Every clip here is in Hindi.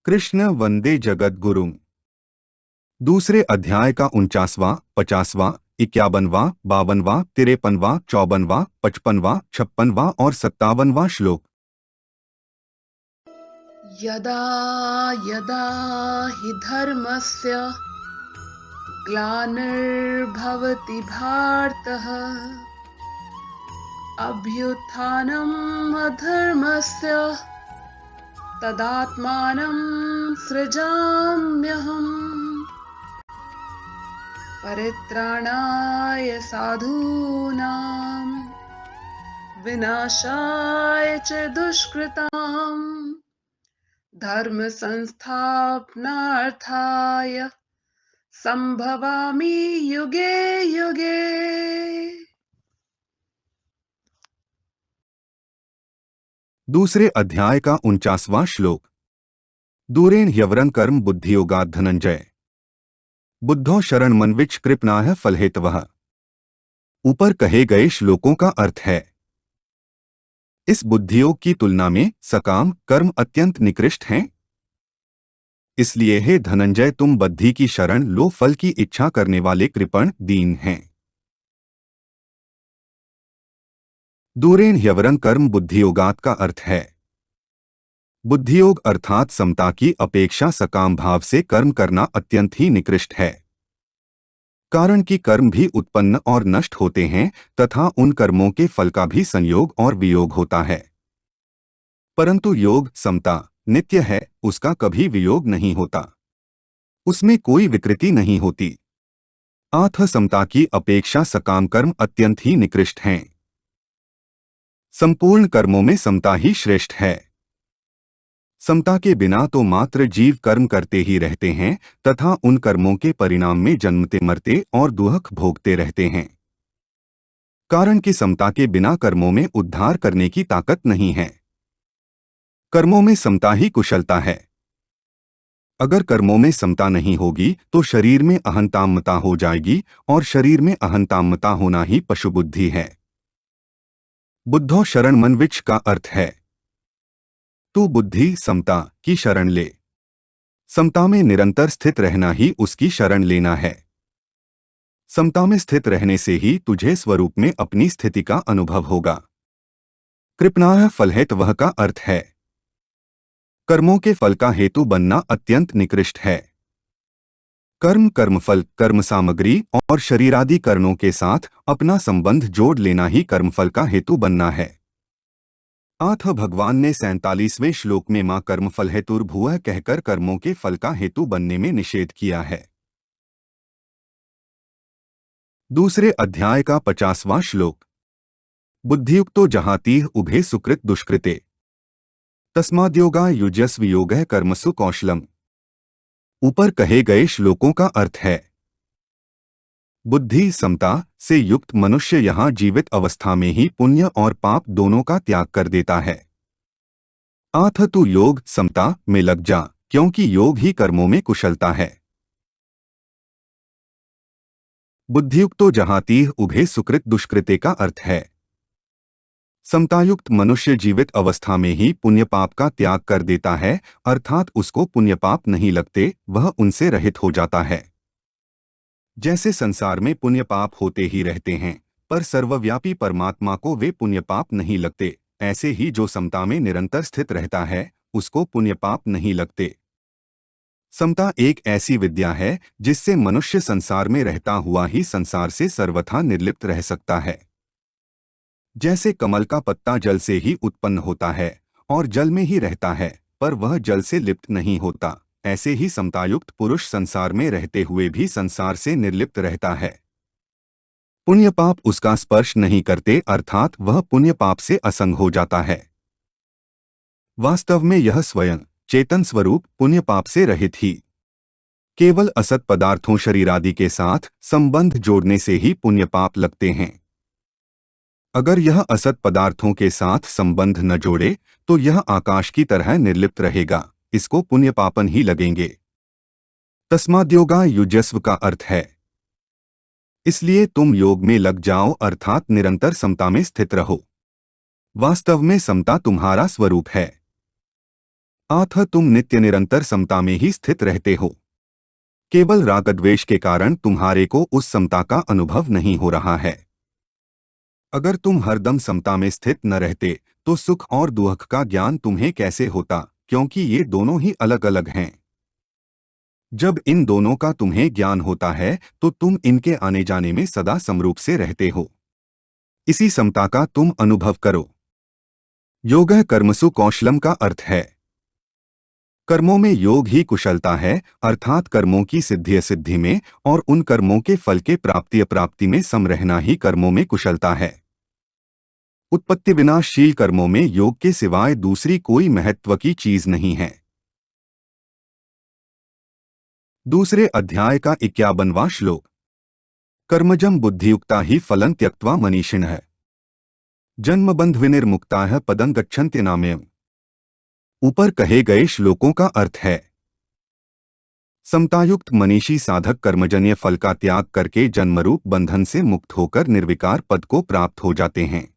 कृष्ण वंदे जगद्गुरुम्। दूसरे अध्याय का 49वां, 50वां, 51वां, 52वां, 53वां, 54वां, 55वां, 56वां और 57वां श्लोक। यदा यदा हि धर्मस्य ग्लानिर्भवति भारतः अभ्युत्थानम् अधर्मस्य तदात्मानं सृजाम्यहम् परित्राणाय साधूनां विनाशाय च दुष्कृताम् धर्म संस्थापनार्थाय संभवामि युगे युगे। दूसरे अध्याय का 49वां श्लोक। दूरेण ह्यवरं कर्म बुद्धियोगात् धनंजय बुद्धो शरण मनविच कृपणाः फलहेतवः। ऊपर कहे गए श्लोकों का अर्थ है, इस बुद्धियोग की तुलना में सकाम कर्म अत्यंत निकृष्ट हैं। इसलिए हे धनंजय, तुम बुद्धि की शरण लो, फल की इच्छा करने वाले कृपण दीन हैं। दूरेण ह्यवरं कर्म बुद्धियोगात का अर्थ है, बुद्धियोग अर्थात समता की अपेक्षा सकाम भाव से कर्म करना अत्यंत ही निकृष्ट है। कारण कि कर्म भी उत्पन्न और नष्ट होते हैं तथा उन कर्मों के फल का भी संयोग और वियोग होता है, परंतु योग समता नित्य है, उसका कभी वियोग नहीं होता, उसमें कोई विकृति नहीं होती। आथ समता की अपेक्षा सकाम कर्म अत्यंत ही निकृष्ट हैं। संपूर्ण कर्मों में समता ही श्रेष्ठ है। समता के बिना तो मात्र जीव कर्म करते ही रहते हैं तथा उन कर्मों के परिणाम में जन्मते मरते और दुख भोगते रहते हैं। कारण कि समता के बिना कर्मों में उद्धार करने की ताकत नहीं है। कर्मों में समता ही कुशलता है। अगर कर्मों में समता नहीं होगी तो शरीर में अहंतामता हो जाएगी और शरीर में अहंतामता होना ही पशुबुद्धि है। बुद्धो शरण मनविच का अर्थ है, तू बुद्धि समता की शरण ले। समता में निरंतर स्थित रहना ही उसकी शरण लेना है। समता में स्थित रहने से ही तुझे स्वरूप में अपनी स्थिति का अनुभव होगा। कृपणाः फलहेतवः का अर्थ है, कर्मों के फल का हेतु बनना अत्यंत निकृष्ट है। कर्म कर्मफल कर्म सामग्री और शरीरादि कर्णों के साथ अपना संबंध जोड़ लेना ही कर्मफल का हेतु बनना है। आठ भगवान ने 47वें श्लोक में मां कर्मफल हेतुर्भुवः कहकर कर्मों के फल का हेतु बनने में निषेध किया है। दूसरे अध्याय का 50वां श्लोक। बुद्धियुक्तो जहातीह उभे सुकृत दुष्कृते तस्माद्योगा युजस्व योगः कर्मसु कौशलम। ऊपर कहे गए श्लोकों का अर्थ है, बुद्धि समता से युक्त मनुष्य यहाँ जीवित अवस्था में ही पुण्य और पाप दोनों का त्याग कर देता है। आथ तू योग समता में लग जा, क्योंकि योग ही कर्मों में कुशलता है। बुद्धियुक्तो जहातीह उभे सुकृत दुष्कृते का अर्थ है, समतायुक्त मनुष्य जीवित अवस्था में ही पुण्य पाप का त्याग कर देता है, अर्थात उसको पुण्य पाप नहीं लगते, वह उनसे रहित हो जाता है। जैसे संसार में पुण्य पाप होते ही रहते हैं पर सर्वव्यापी परमात्मा को वे पुण्य पाप नहीं लगते, ऐसे ही जो समता में निरंतर स्थित रहता है उसको पुण्य पाप नहीं लगते। समता एक ऐसी विद्या है जिससे मनुष्य संसार में रहता हुआ ही संसार से सर्वथा निर्लिप्त रह सकता है। जैसे कमल का पत्ता जल से ही उत्पन्न होता है और जल में ही रहता है पर वह जल से लिप्त नहीं होता, ऐसे ही समतायुक्त पुरुष संसार में रहते हुए भी संसार से निर्लिप्त रहता है। पुण्य पाप उसका स्पर्श नहीं करते, अर्थात वह पुण्य पाप से असंग हो जाता है। वास्तव में यह स्वयं चेतन स्वरूप पुण्य पाप से रहित ही केवल असत पदार्थों शरीरादि के साथ संबंध जोड़ने से ही पुण्य पाप लगते हैं। अगर यह असत पदार्थों के साथ संबंध न जोड़े तो यह आकाश की तरह निर्लिप्त रहेगा, इसको पुण्य पापन ही लगेंगे। तस्माद्योगा युजस्व का अर्थ है, इसलिए तुम योग में लग जाओ, अर्थात निरंतर समता में स्थित रहो। वास्तव में समता तुम्हारा स्वरूप है। अतः तुम नित्य निरंतर समता में ही स्थित रहते हो। केवल रागद्वेष के कारण तुम्हारे को उस समता का अनुभव नहीं हो रहा है। अगर तुम हरदम समता में स्थित न रहते तो सुख और दुख का ज्ञान तुम्हें कैसे होता, क्योंकि ये दोनों ही अलग अलग हैं। जब इन दोनों का तुम्हें ज्ञान होता है तो तुम इनके आने जाने में सदा समरूप से रहते हो। इसी समता का तुम अनुभव करो। योगः कर्मसु कौशलम का अर्थ है कर्मों में योग ही कुशलता है, अर्थात कर्मों की सिद्धि असिद्धि में और उन कर्मों के फल के प्राप्ति अप्राप्ति में सम रहना ही कर्मों में कुशलता है। उत्पत्ति विनाशशील कर्मों में योग के सिवाय दूसरी कोई महत्व की चीज नहीं है। दूसरे अध्याय का 51वां श्लोक। कर्मजं बुद्धियुक्ता ही फलं त्यक्त्वा मनीषिणः जन्मबंध विनिर्मुक्ताः पदं गच्छन्ति नाम्यम्। ऊपर कहे गए श्लोकों का अर्थ है समतायुक्त मनीषी साधक कर्मजन्य फल का त्याग करके जन्मरूप बंधन से मुक्त होकर निर्विकार पद को प्राप्त हो जाते हैं।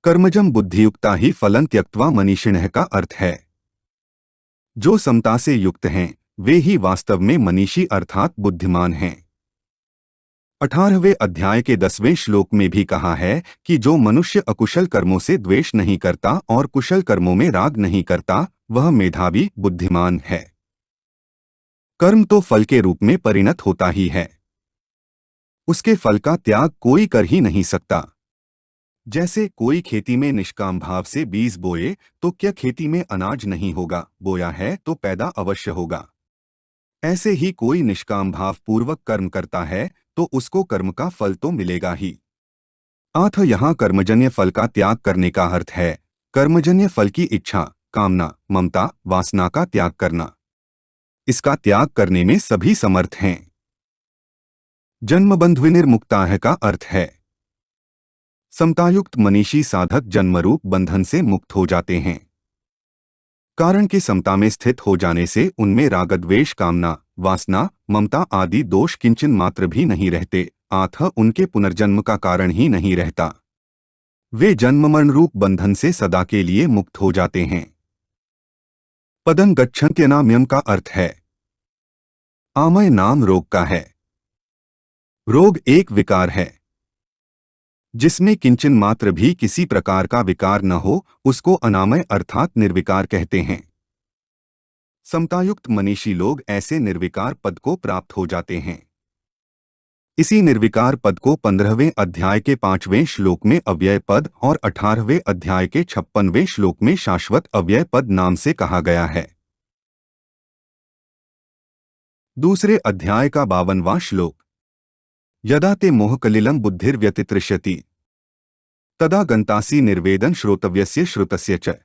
कर्मजं बुद्धियुक्ता ही फलं त्यक्त्वा मनीषिणः का अर्थ है जो समता से युक्त हैं वे ही वास्तव में मनीषी अर्थात बुद्धिमान हैं। 18वें अध्याय के 10वें श्लोक में भी कहा है कि जो मनुष्य अकुशल कर्मों से द्वेष नहीं करता और कुशल कर्मों में राग नहीं करता वह मेधावी बुद्धिमान है। कर्म तो फल के रूप में परिणत होता ही है, उसके फल का त्याग कोई कर ही नहीं सकता। जैसे कोई खेती में निष्काम भाव से बीज बोए तो क्या खेती में अनाज नहीं होगा, बोया है तो पैदा अवश्य होगा। ऐसे ही कोई निष्काम भाव पूर्वक कर्म करता है तो उसको कर्म का फल तो मिलेगा ही। अतः यहाँ कर्मजन्य फल का त्याग करने का अर्थ है कर्मजन्य फल की इच्छा, कामना, ममता, वासना का त्याग करना। इसका त्याग करने में सभी समर्थ हैं। जन्मबंध विनिर्मुक्ताः का अर्थ है समतायुक्त मनीषी साधक जन्मरूप बंधन से मुक्त हो जाते हैं। कारण कि समता में स्थित हो जाने से उनमें रागद्वेष, कामना, वासना, ममता आदि दोष किंचन मात्र भी नहीं रहते, अतः उनके पुनर्जन्म का कारण ही नहीं रहता। वे जन्म मरण रूप बंधन से सदा के लिए मुक्त हो जाते हैं। पदं गच्छन्त्यनाम्यम का अर्थ है आमय नाम रोग का है। रोग एक विकार है जिसमें किंचन मात्र भी किसी प्रकार का विकार न हो, उसको अनामय अर्थात निर्विकार कहते हैं। समतायुक्त मनीषी लोग ऐसे निर्विकार पद को प्राप्त हो जाते हैं। इसी निर्विकार पद को 15वें अध्याय के 5वें श्लोक में अव्यय पद और 18वें अध्याय के 56वें श्लोक में शाश्वत अव्यय पद नाम से कहा गया है। दूसरे अध्याय का 52वां श्लोक। यदा ते मोहकलिलं बुद्धिर्व्यतितृष्यति तदा गंतासी निर्वेदन श्रोतव्यस्य श्रुतस्य च।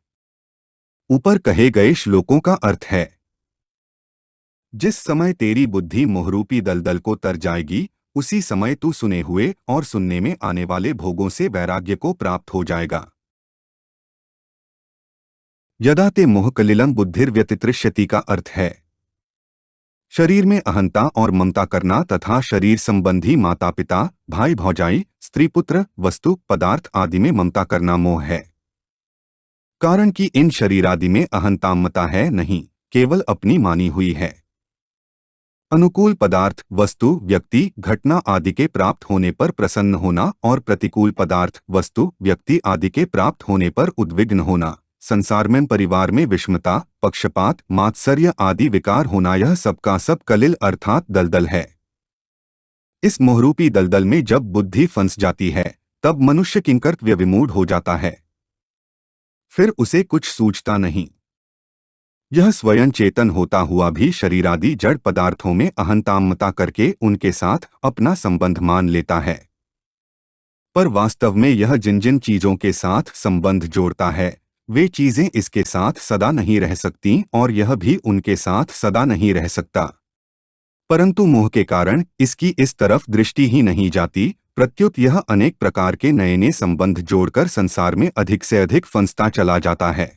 ऊपर कहे गए श्लोकों का अर्थ है जिस समय तेरी बुद्धि मोहरूपी दलदल को तर जाएगी उसी समय तू सुने हुए और सुनने में आने वाले भोगों से वैराग्य को प्राप्त हो जाएगा। यदा ते मोहकलिलं बुद्धिर्व्यतितृष्यति का अर्थ है शरीर में अहंता और ममता करना तथा शरीर संबंधी माता पिता, भाई भौजाई, स्त्री पुत्र, वस्तु, पदार्थ आदि में ममता करना मोह है। कारण कि इन शरीर आदि में अहंता ममता है नहीं, केवल अपनी मानी हुई है। अनुकूल पदार्थ, वस्तु, व्यक्ति, घटना आदि के प्राप्त होने पर प्रसन्न होना और प्रतिकूल पदार्थ, वस्तु, व्यक्ति आदि के प्राप्त होने पर उद्विग्न होना, संसार में परिवार में विषमता, पक्षपात, मात्सर्य आदि विकार होना, यह सबका सब कलिल अर्थात दलदल है। इस मोहरूपी दलदल में जब बुद्धि फंस जाती है तब मनुष्य किंकर्तव्य विमूढ़ हो जाता है, फिर उसे कुछ सूझता नहीं। यह स्वयं चेतन होता हुआ भी शरीर आदि जड़ पदार्थों में अहंतामता करके उनके साथ अपना संबंध मान लेता है। पर वास्तव में यह जिन जिन चीजों के साथ संबंध जोड़ता है वे चीजें इसके साथ सदा नहीं रह सकती और यह भी उनके साथ सदा नहीं रह सकता। परंतु मोह के कारण इसकी इस तरफ दृष्टि ही नहीं जाती, प्रत्युत यह अनेक प्रकार के नए नए संबंध जोड़कर संसार में अधिक से अधिक फंसता चला जाता है।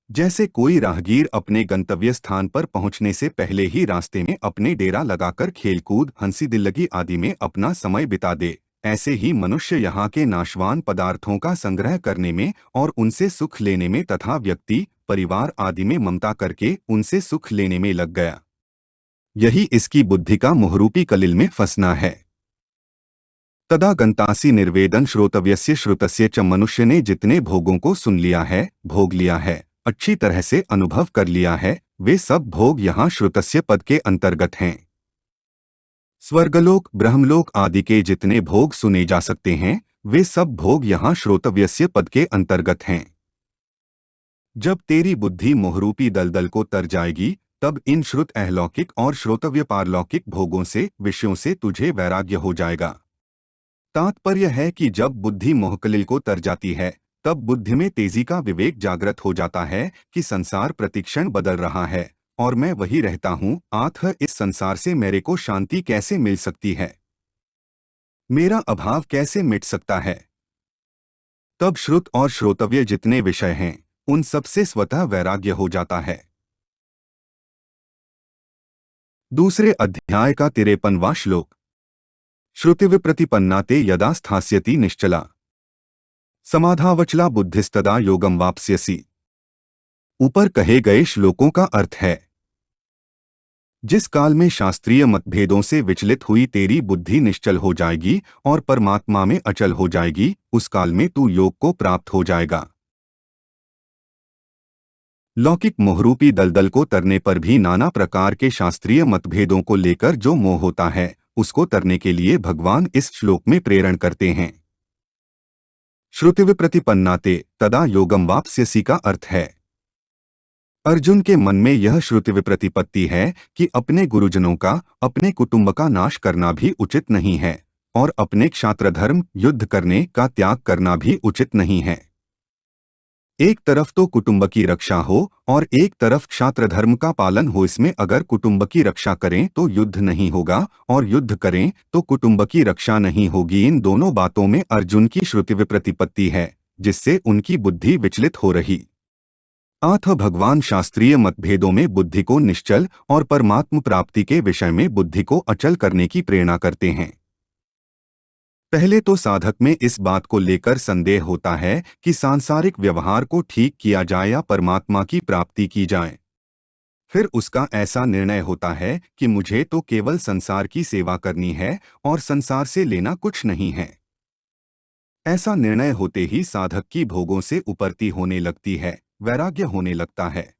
जैसे कोई राहगीर अपने गंतव्य स्थान पर पहुंचने से पहले ही रास्ते में अपने डेरा लगाकर खेलकूद, हंसी दिल्लगी आदि में अपना समय बिता दे, ऐसे ही मनुष्य यहाँ के नाशवान पदार्थों का संग्रह करने में और उनसे सुख लेने में तथा व्यक्ति परिवार आदि में ममता करके उनसे सुख लेने में लग गया। यही इसकी बुद्धि का मोहरूपी कलिल में फंसना है। तदा गंतासी निर्वेदन श्रोतव्यस्य श्रुतस्य च, मनुष्य ने जितने भोगों को सुन लिया है, भोग लिया है, अच्छी तरह से अनुभव कर लिया है, वे सब भोग यहाँ श्रुतस्य पद के अंतर्गत हैं। स्वर्गलोक ब्रह्मलोक आदि के जितने भोग सुने जा सकते हैं, वे सब भोग यहाँ श्रोतव्यस्य पद के अंतर्गत हैं। जब तेरी बुद्धि मोहरूपी दलदल को तर जाएगी, तब इन श्रुत अहलौकिक और श्रोतव्य पारलौकिक भोगों से विषयों से तुझे वैराग्य हो जाएगा। तात्पर्य है कि जब बुद्धि मोहकलिल को तर जाती है, तब बुद्धि में तेजी का विवेक जागृत हो जाता है कि संसार प्रतिक्षण बदल रहा है और मैं वही रहता हूँ, आखिर इस संसार से मेरे को शांति कैसे मिल सकती है, मेरा अभाव कैसे मिट सकता है। तब श्रुत और श्रोतव्य जितने विषय हैं, उन सबसे स्वतः वैराग्य हो जाता है। दूसरे अध्याय का 53वां श्लोक। श्रुतिविप्रतिपन्ना ते यदा स्थास्यति निश्चला समाधावचला बुद्धिस्तदा योगम वाप्स्यसि। ऊपर कहे गए श्लोकों का अर्थ है, जिस काल में शास्त्रीय मतभेदों से विचलित हुई तेरी बुद्धि निश्चल हो जाएगी और परमात्मा में अचल हो जाएगी, उस काल में तू योग को प्राप्त हो जाएगा। लौकिक मोहरूपी दलदल को तरने पर भी नाना प्रकार के शास्त्रीय मतभेदों को लेकर जो मोह होता है, उसको तरने के लिए भगवान इस श्लोक में प्रेरण करते हैं। श्रुतिविप्रतिपन्नाते तदा योगम वाप्स्यसि का अर्थ है, अर्जुन के मन में यह श्रुतिविप्रतिपत्ति है कि अपने गुरुजनों का, अपने कुटुंब का नाश करना भी उचित नहीं है और अपने क्षात्रधर्म युद्ध करने का त्याग करना भी उचित नहीं है। एक तरफ तो कुटुंब की रक्षा हो और एक तरफ क्षात्रधर्म का पालन हो। इसमें अगर कुटुंब की रक्षा करें तो युद्ध नहीं होगा और युद्ध करें तो कुटुंब की रक्षा नहीं होगी। इन दोनों बातों में अर्जुन की श्रुतिविप्रतिपत्ति है, जिससे उनकी बुद्धि विचलित हो रही। अथ भगवान शास्त्रीय मतभेदों में बुद्धि को निश्चल और परमात्म प्राप्ति के विषय में बुद्धि को अचल करने की प्रेरणा करते हैं। पहले तो साधक में इस बात को लेकर संदेह होता है कि सांसारिक व्यवहार को ठीक किया जाए या परमात्मा की प्राप्ति की जाए। फिर उसका ऐसा निर्णय होता है कि मुझे तो केवल संसार की सेवा करनी है और संसार से लेना कुछ नहीं है। ऐसा निर्णय होते ही साधक की भोगों से उपरती होने लगती है, वैराग्य होने लगता है।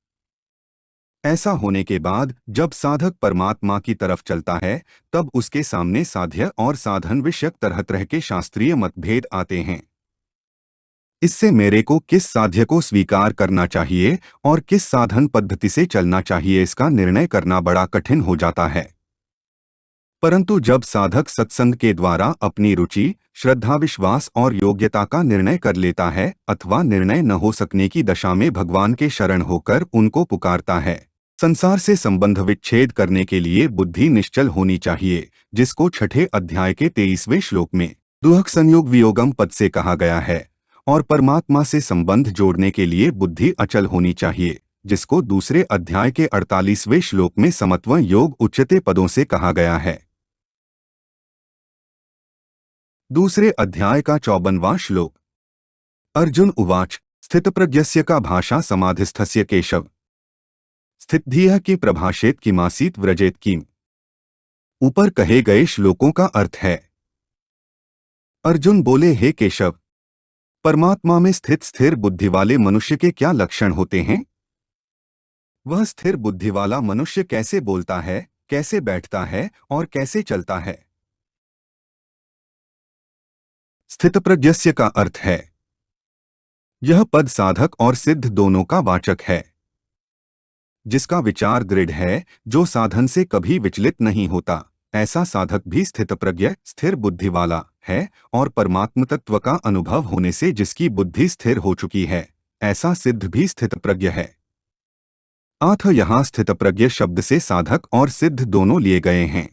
ऐसा होने के बाद जब साधक परमात्मा की तरफ चलता है, तब उसके सामने साध्य और साधन विषयक तरह तरह के शास्त्रीय मतभेद आते हैं। इससे मेरे को किस साध्य को स्वीकार करना चाहिए और किस साधन पद्धति से चलना चाहिए, इसका निर्णय करना बड़ा कठिन हो जाता है। परंतु जब साधक सत्संग के द्वारा अपनी रुचि, श्रद्धा, विश्वास और योग्यता का निर्णय कर लेता है अथवा निर्णय न हो सकने की दशा में भगवान के शरण होकर उनको पुकारता है, संसार से संबंध विच्छेद करने के लिए बुद्धि निश्चल होनी चाहिए, जिसको छठे अध्याय के 23वें श्लोक में दुहक संयोग वियोगम पद से कहा गया है, और परमात्मा से संबंध जोड़ने के लिए बुद्धि अचल होनी चाहिए, जिसको दूसरे अध्याय के 48वें श्लोक में समत्व योग उच्चते पदों से कहा गया है। दूसरे अध्याय का 54वां श्लोक। अर्जुन उवाच स्थितप्रज्ञस्य का भाषा समाधिस्थस्य केशव स्थितधियः की प्रभाषेत किमासीत व्रजेत किम। ऊपर कहे गए श्लोकों का अर्थ है, अर्जुन बोले, हे केशव, परमात्मा में स्थित स्थिर बुद्धि वाले मनुष्य के क्या लक्षण होते हैं? वह स्थिर बुद्धि वाला मनुष्य कैसे बोलता है, कैसे बैठता है और कैसे चलता है? स्थितप्रज्ञस्य का अर्थ है, यह पद साधक और सिद्ध दोनों का वाचक है। जिसका विचार दृढ़ है, जो साधन से कभी विचलित नहीं होता, ऐसा साधक भी स्थितप्रज्ञ, स्थिर बुद्धि वाला है और परमात्म तत्व का अनुभव होने से जिसकी बुद्धि स्थिर हो चुकी है, ऐसा सिद्ध भी स्थितप्रज्ञ है। अथ यहाँ स्थितप्रज्ञ शब्द से साधक और सिद्ध दोनों लिए गए हैं।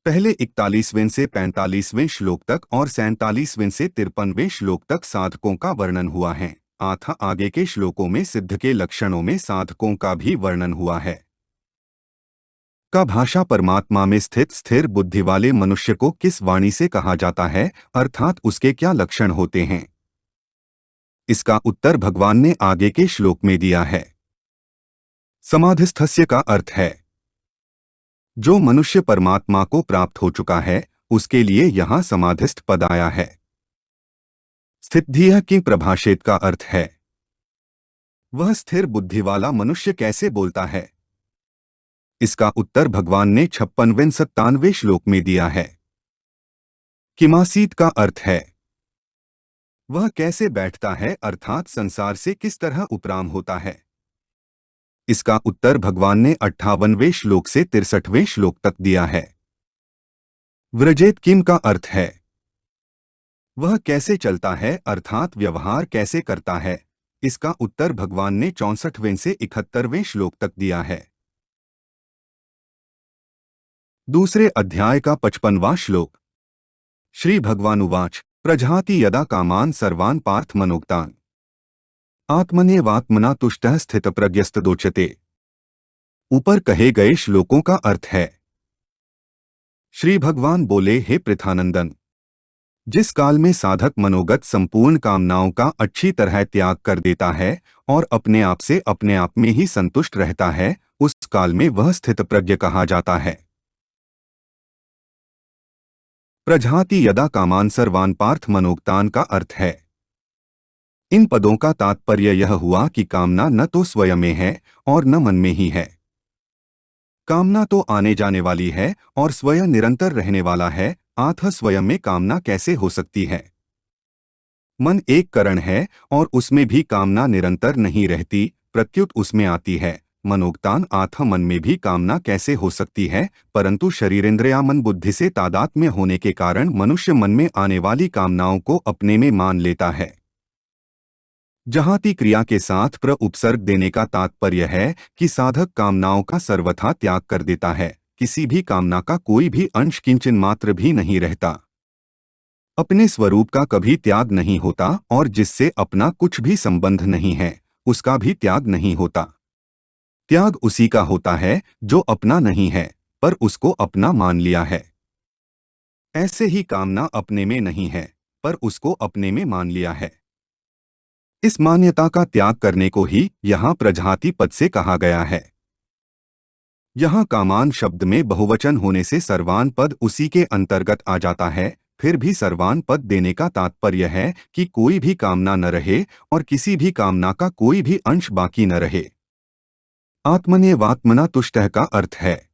पहले 41वें से 45वें श्लोक तक और 47वें से 53वें श्लोक तक साधकों का वर्णन हुआ है। अथ आगे के श्लोकों में सिद्ध के लक्षणों में साधकों का भी वर्णन हुआ है। का भाषा परमात्मा में स्थित स्थिर बुद्धि वाले मनुष्य को किस वाणी से कहा जाता है, अर्थात उसके क्या लक्षण होते हैं? इसका उत्तर भगवान ने आगे के श्लोक में दिया है। समाधिस्थस्य का अर्थ है जो मनुष्य परमात्मा को प्राप्त हो चुका है, उसके लिए यहाँ समाधिस्थ पद आया है। स्थितधियः की प्रभाषेत का अर्थ है वह स्थिर बुद्धि वाला मनुष्य कैसे बोलता है। इसका उत्तर भगवान ने 56वें-97वें श्लोक में दिया है। किमासीत का अर्थ है वह कैसे बैठता है, अर्थात संसार से किस तरह उपराम होता है। इसका उत्तर भगवान ने 58वें श्लोक से 63वें श्लोक तक दिया है। व्रजेत किम का अर्थ है वह कैसे चलता है, अर्थात व्यवहार कैसे करता है। इसका उत्तर भगवान ने 64वें से 71वें श्लोक तक दिया है। दूसरे अध्याय का 55वां श्लोक। श्री भगवानुवाच प्रजाति यदा कामान सर्वान् पार्थ मनोक्तान् आत्मन्येवात्मना तुष्टः स्थितप्रज्ञस्तदोच्यते। ऊपर कहे गए श्लोकों का अर्थ है श्री भगवान बोले, हे पृथानंदन, जिस काल में साधक मनोगत संपूर्ण कामनाओं का अच्छी तरह त्याग कर देता है और अपने आप से अपने आप में ही संतुष्ट रहता है, उस काल में वह स्थितप्रज्ञ कहा जाता है। प्रजाति यदा कामान सर्वान् पार्थ मनोक्तान् का अर्थ है इन पदों का तात्पर्य यह हुआ कि कामना न तो स्वयं में है और न मन में ही है। कामना तो आने जाने वाली है और स्वयं निरंतर रहने वाला है, अतः स्वयं में कामना कैसे हो सकती है। मन एक करण है और उसमें भी कामना निरंतर नहीं रहती, प्रत्युत उसमें आती है। मनोक्तान अतः मन में भी कामना कैसे हो सकती है, परंतु शरीरेंद्रिया मन बुद्धि से तादात्म्य होने के कारण मनुष्य मन में आने वाली कामनाओं को अपने में मान लेता है। जहाती क्रिया के साथ प्र उपसर्ग देने का तात्पर्य है कि साधक कामनाओं का सर्वथा त्याग कर देता है, किसी भी कामना का कोई भी अंश किंचन मात्र भी नहीं रहता। अपने स्वरूप का कभी त्याग नहीं होता और जिससे अपना कुछ भी संबंध नहीं है, उसका भी त्याग नहीं होता। त्याग उसी का होता है जो अपना नहीं है पर उसको अपना मान लिया है। ऐसे ही कामना अपने में नहीं है पर उसको अपने में मान लिया है। इस मान्यता का त्याग करने को ही यहाँ प्रजाति पद से कहा गया है। यहाँ कामान शब्द में बहुवचन होने से सर्वान पद उसी के अंतर्गत आ जाता है। फिर भी सर्वान पद देने का तात्पर्य है कि कोई भी कामना न रहे और किसी भी कामना का कोई भी अंश बाकी न रहे। आत्मन्येवात्मना तुष्टः का अर्थ है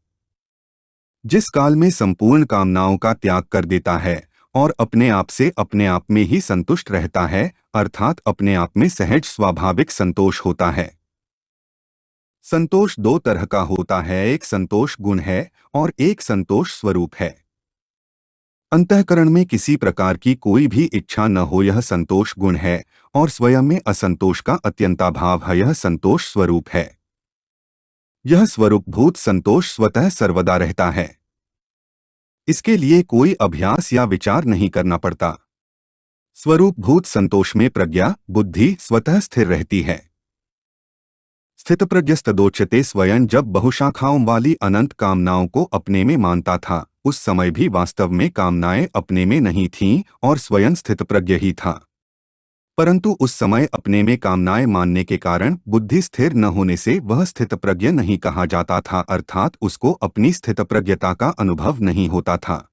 जिस काल में संपूर्ण कामनाओं का त्याग कर देता है और अपने आप से अपने आप में ही संतुष्ट रहता है, अर्थात अपने आप में सहज स्वाभाविक संतोष होता है। संतोष दो तरह का होता है, एक संतोष गुण है और एक संतोष स्वरूप है। अंतःकरण में किसी प्रकार की कोई भी इच्छा न हो, यह संतोष गुण है, और स्वयं में असंतोष का अत्यंताभाव है, यह संतोष स्वरूप है। यह स्वरूपभूत संतोष स्वतः सर्वदा रहता है। इसके लिए कोई अभ्यास या विचार नहीं करना पड़ता। स्वरूपभूत संतोष में प्रज्ञा बुद्धि स्वतः स्थिर रहती है। स्थितप्रज्ञस्तदोच्यते स्वयं जब बहुशाखाओं वाली अनंत कामनाओं को अपने में मानता था, उस समय भी वास्तव में कामनाएं अपने में नहीं थीं और स्वयं स्थितप्रज्ञ ही था। परंतु उस समय अपने में कामनाएं मानने के कारण बुद्धि स्थिर न होने से वह स्थितप्रज्ञ नहीं कहा जाता था, अर्थात उसको अपनी स्थितप्रज्ञता का अनुभव नहीं होता था।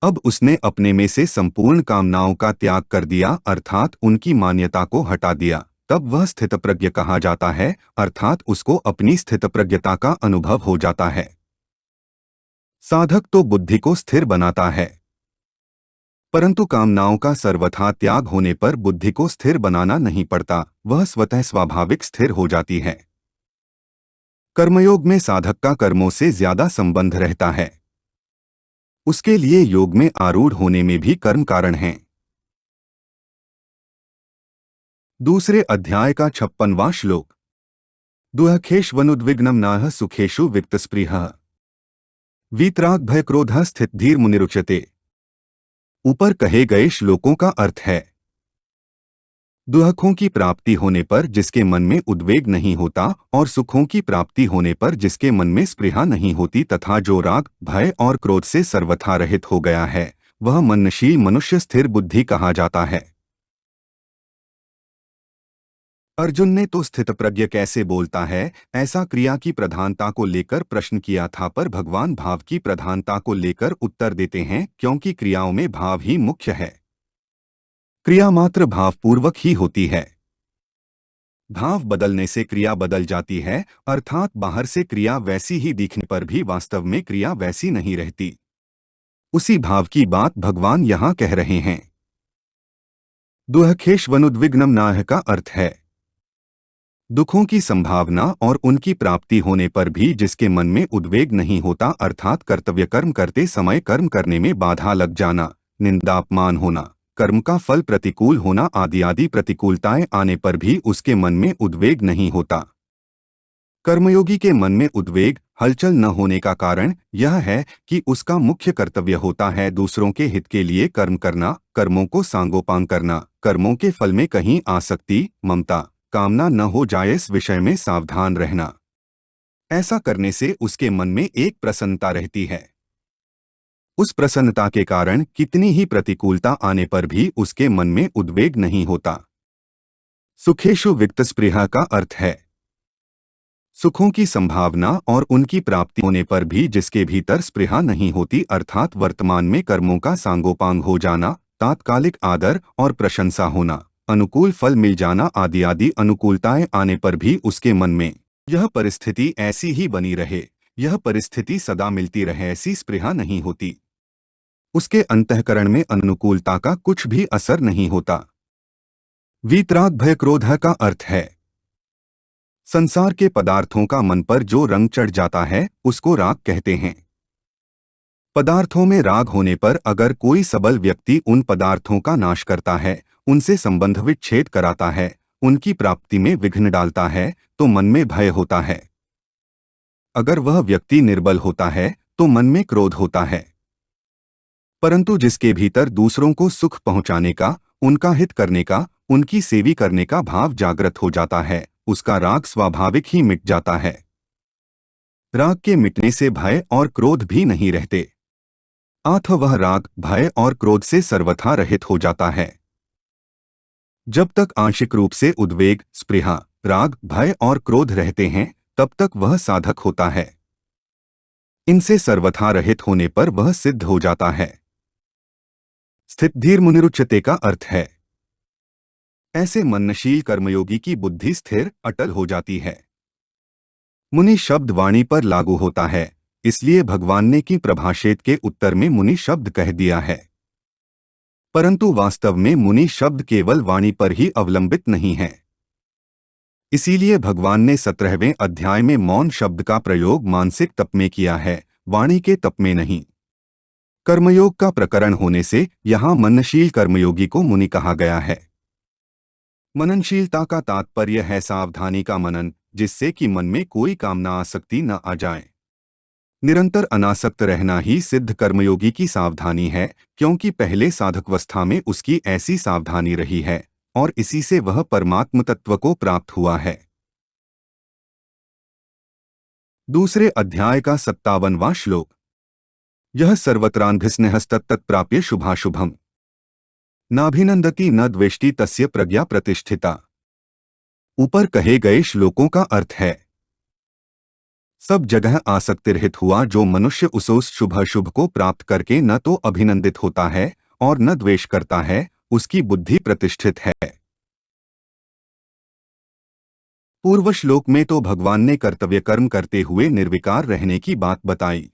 अब उसने अपने में से संपूर्ण कामनाओं का त्याग कर दिया, अर्थात उनकी मान्यता को हटा दिया, तब वह स्थितप्रज्ञ कहा जाता है, अर्थात उसको अपनी स्थितप्रज्ञता का अनुभव हो जाता है। साधक तो बुद्धि को स्थिर बनाता है, परंतु कामनाओं का सर्वथा त्याग होने पर बुद्धि को स्थिर बनाना नहीं पड़ता, वह स्वतः स्वाभाविक स्थिर हो जाती है। कर्मयोग में साधक का कर्मों से ज्यादा संबंध रहता है। उसके लिए योग में आरूढ़ होने में भी कर्म कारण हैं। दूसरे अध्याय का 56वां श्लोक। दुःखेष्वनुद्विग्नं नाह सुखेषु विक्तस्पृहः वीतराग भय क्रोधः स्थित धीर मुनिरुच्यते। ऊपर कहे गए श्लोकों का अर्थ है दुखों की प्राप्ति होने पर जिसके मन में उद्वेग नहीं होता और सुखों की प्राप्ति होने पर जिसके मन में स्पृहा नहीं होती तथा जो राग भय और क्रोध से सर्वथा रहित हो गया है, वह मननशील मनुष्य स्थिर बुद्धि कहा जाता है। अर्जुन ने तो स्थितप्रज्ञ कैसे बोलता है, ऐसा क्रिया की प्रधानता को लेकर प्रश्न किया था, पर भगवान भाव की प्रधानता को लेकर उत्तर देते हैं, क्योंकि क्रियाओं में भाव ही मुख्य है। क्रिया मात्र भावपूर्वक ही होती है। भाव बदलने से क्रिया बदल जाती है, अर्थात बाहर से क्रिया वैसी ही दिखने पर भी वास्तव में क्रिया वैसी नहीं रहती। उसी भाव की बात भगवान यहाँ कह रहे हैं। दुःखेष्वनुद्विग्नं नाह का अर्थ है दुखों की संभावना और उनकी प्राप्ति होने पर भी जिसके मन में उद्वेग नहीं होता, अर्थात कर्तव्य कर्म करते समय कर्म करने में बाधा लग जाना, निंदा अपमान होना, कर्म का फल प्रतिकूल होना आदि आदि प्रतिकूलताएं आने पर भी उसके मन में उद्वेग नहीं होता। कर्मयोगी के मन में उद्वेग हलचल न होने का कारण यह है कि उसका मुख्य कर्तव्य होता है दूसरों के हित के लिए कर्म करना, कर्मों को सांगोपांग करना, कर्मों के फल में कहीं आसक्ति ममता कामना न हो जाए इस विषय में सावधान रहना। ऐसा करने से उसके मन में एक प्रसन्नता रहती है। उस प्रसन्नता के कारण कितनी ही प्रतिकूलता आने पर भी उसके मन में उद्वेग नहीं होता। सुखेषु विक्तस्पृहा का अर्थ है सुखों की संभावना और उनकी प्राप्ति होने पर भी जिसके भीतर स्पृहा नहीं होती, अर्थात वर्तमान में कर्मों का सांगोपांग हो जाना, तात्कालिक आदर और प्रशंसा होना, अनुकूल फल मिल जाना आदि आदि अनुकूलताएं आने पर भी उसके मन में यह परिस्थिति ऐसी ही बनी रहे, यह परिस्थिति सदा मिलती रहे, ऐसी स्पृहा नहीं होती। उसके अंतःकरण में अनुकूलता का कुछ भी असर नहीं होता। वीतराग भय क्रोध का अर्थ है संसार के पदार्थों का मन पर जो रंग चढ़ जाता है उसको राग कहते हैं। पदार्थों में राग होने पर अगर कोई सबल व्यक्ति उन पदार्थों का नाश करता है, उनसे संबंध विच्छेद कराता है, उनकी प्राप्ति में विघ्न डालता है, तो मन में भय होता है। अगर वह व्यक्ति निर्बल होता है तो मन में क्रोध होता है। परंतु जिसके भीतर दूसरों को सुख पहुंचाने का, उनका हित करने का, उनकी सेवी करने का भाव जागृत हो जाता है, उसका राग स्वाभाविक ही मिट जाता है। राग के मिटने से भय और क्रोध भी नहीं रहते, अतः वह राग भय और क्रोध से सर्वथा रहित हो जाता है। जब तक आंशिक रूप से उद्वेग स्पृहा राग भय और क्रोध रहते हैं, तब तक वह साधक होता है। इनसे सर्वथा रहित होने पर वह सिद्ध हो जाता है। स्थित धीर मुनिरुच्यते का अर्थ है ऐसे मननशील कर्मयोगी की बुद्धि स्थिर अटल हो जाती है। मुनि शब्द वाणी पर लागू होता है, इसलिए भगवान ने की प्रभाषेत के उत्तर में मुनि शब्द कह दिया है। परंतु वास्तव में मुनि शब्द केवल वाणी पर ही अवलंबित नहीं है। इसीलिए भगवान ने 17वें अध्याय में मौन शब्द का प्रयोग मानसिक तप में किया है, वाणी के तप में नहीं। कर्मयोग का प्रकरण होने से यहाँ मननशील कर्मयोगी को मुनि कहा गया है। मननशीलता का तात्पर्य है सावधानी का मनन, जिससे कि मन में कोई कामना आसक्ति न आ जाए। निरंतर अनासक्त रहना ही सिद्ध कर्मयोगी की सावधानी है, क्योंकि पहले साधकावस्था में उसकी ऐसी सावधानी रही है और इसी से वह परमात्म तत्व को प्राप्त हुआ है। दूसरे अध्याय का 57वां श्लोक। यह सर्वत्रान्भिस्नेहस्तत्तत्प्राप्य शुभाशुभम् नाभिनंदति न द्वेष्टि तस्य प्रज्ञा प्रतिष्ठिता। ऊपर कहे गए श्लोकों का अर्थ है सब जगह आसक्तिरहित हुआ जो मनुष्य उस शुभ शुभ को प्राप्त करके न तो अभिनंदित होता है और न द्वेष करता है, उसकी बुद्धि प्रतिष्ठित है। पूर्व श्लोक में तो भगवान ने कर्तव्य कर्म करते हुए निर्विकार रहने की बात बताई।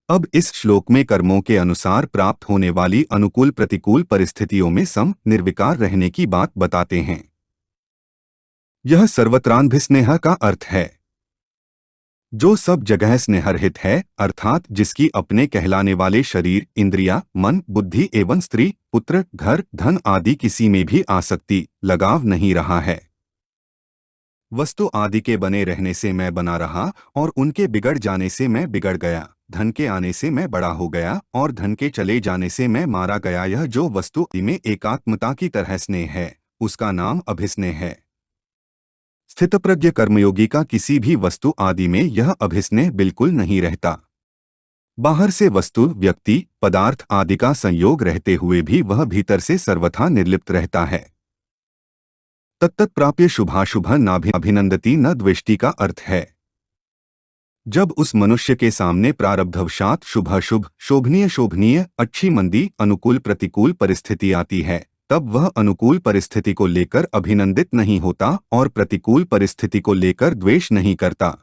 अब इस श्लोक में कर्मों के अनुसार प्राप्त होने वाली अनुकूल प्रतिकूल परिस्थितियों में सम निर्विकार रहने की बात बताते हैं। यह सर्वत्रान्भिस्नेह का अर्थ है जो सब जगह स्नेहरहित है, अर्थात जिसकी अपने कहलाने वाले शरीर, इंद्रिया, मन, बुद्धि एवं स्त्री, पुत्र, घर, धन आदि किसी में भी आसक्ति, लगाव नहीं रहा है। वस्तु आदि के बने रहने से मैं बना रहा और उनके बिगड़ जाने से मैं बिगड़ गया, धन के आने से मैं बड़ा हो गया और धन के चले जाने से मैं मारा गया। यह जो वस्तु में एकात्मता की तरह स्नेह है, उसका नाम अभिस्नेह है। स्थितप्रज्ञ कर्मयोगी का किसी भी वस्तु आदि में यह अभिस्नेह बिल्कुल नहीं रहता। बाहर से वस्तु, व्यक्ति, पदार्थ आदि का संयोग रहते हुए भी वह भीतर से सर्वथा निर्लिप्त रहता है। तत्तत् प्राप्य शुभाशुभ नाभिनंदती न द्वेष्टि का अर्थ है, जब उस मनुष्य के सामने प्रारब्धवशात शुभाशुभ, शोभनीय शोभनीय, अच्छी मंदी, अनुकूल प्रतिकूल परिस्थिति आती है, तब वह अनुकूल परिस्थिति को लेकर अभिनंदित नहीं होता और प्रतिकूल परिस्थिति को लेकर द्वेष नहीं करता।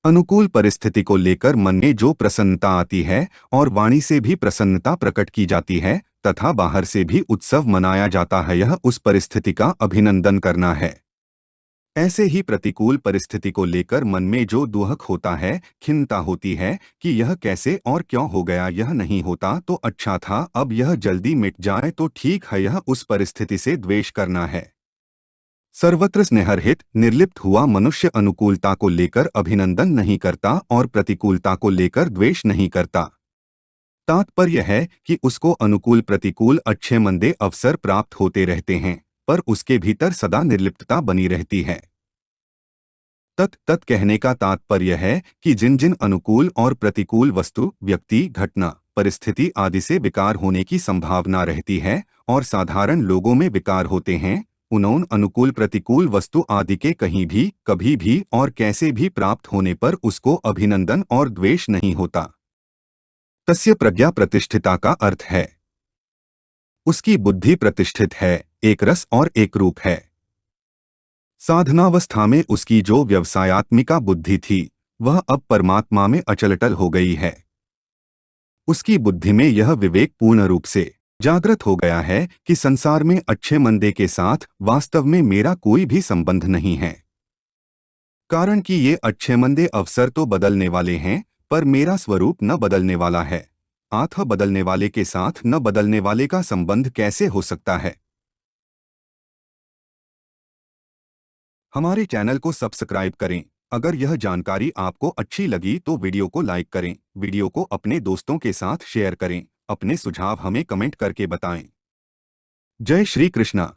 अनुकूल परिस्थिति को लेकर मन में जो प्रसन्नता आती है और वाणी से भी प्रसन्नता प्रकट की जाती है तथा बाहर से भी उत्सव मनाया जाता है, यह उस परिस्थिति का अभिनंदन करना है। ऐसे ही प्रतिकूल परिस्थिति को लेकर मन में जो दुहक होता है, खिन्नता होती है कि यह कैसे और क्यों हो गया, यह नहीं होता तो अच्छा था, अब यह जल्दी मिट जाए तो ठीक है, यह उस परिस्थिति से द्वेष करना है। सर्वत्र स्नेहरहित निर्लिप्त हुआ मनुष्य अनुकूलता को लेकर अभिनंदन नहीं करता और प्रतिकूलता को लेकर द्वेष नहीं करता। तात्पर्य है कि उसको अनुकूल प्रतिकूल अच्छे मंदे अवसर प्राप्त होते रहते हैं, पर उसके भीतर सदा निर्लिप्तता बनी रहती है। तत् कहने का तात्पर्य है कि जिन जिन अनुकूल और प्रतिकूल वस्तु, व्यक्ति, घटना, परिस्थिति आदि से विकार होने की संभावना रहती है और साधारण लोगों में विकार होते हैं, उन्होंने अनुकूल प्रतिकूल वस्तु आदि के कहीं भी, कभी भी और कैसे भी प्राप्त होने पर उसको अभिनंदन और द्वेष नहीं होता। तस्य प्रज्ञा प्रतिष्ठिता का अर्थ है उसकी बुद्धि प्रतिष्ठित है, एक रस और एक रूप है। साधनावस्था में उसकी जो व्यवसायात्मिका बुद्धि थी वह अब परमात्मा में अचलटल हो गई है। उसकी बुद्धि में यह विवेक पूर्ण रूप से जागृत हो गया है कि संसार में अच्छे मंदे के साथ वास्तव में मेरा कोई भी संबंध नहीं है, कारण कि ये अच्छे मंदे अवसर तो बदलने वाले हैं पर मेरा स्वरूप न बदलने वाला है। आत्मा बदलने वाले के साथ न बदलने वाले का संबंध कैसे हो सकता है। हमारे चैनल को सब्सक्राइब करें। अगर यह जानकारी आपको अच्छी लगी तो वीडियो को लाइक करें, वीडियो को अपने दोस्तों के साथ शेयर करें, अपने सुझाव हमें कमेंट करके बताएं। जय श्री कृष्णा।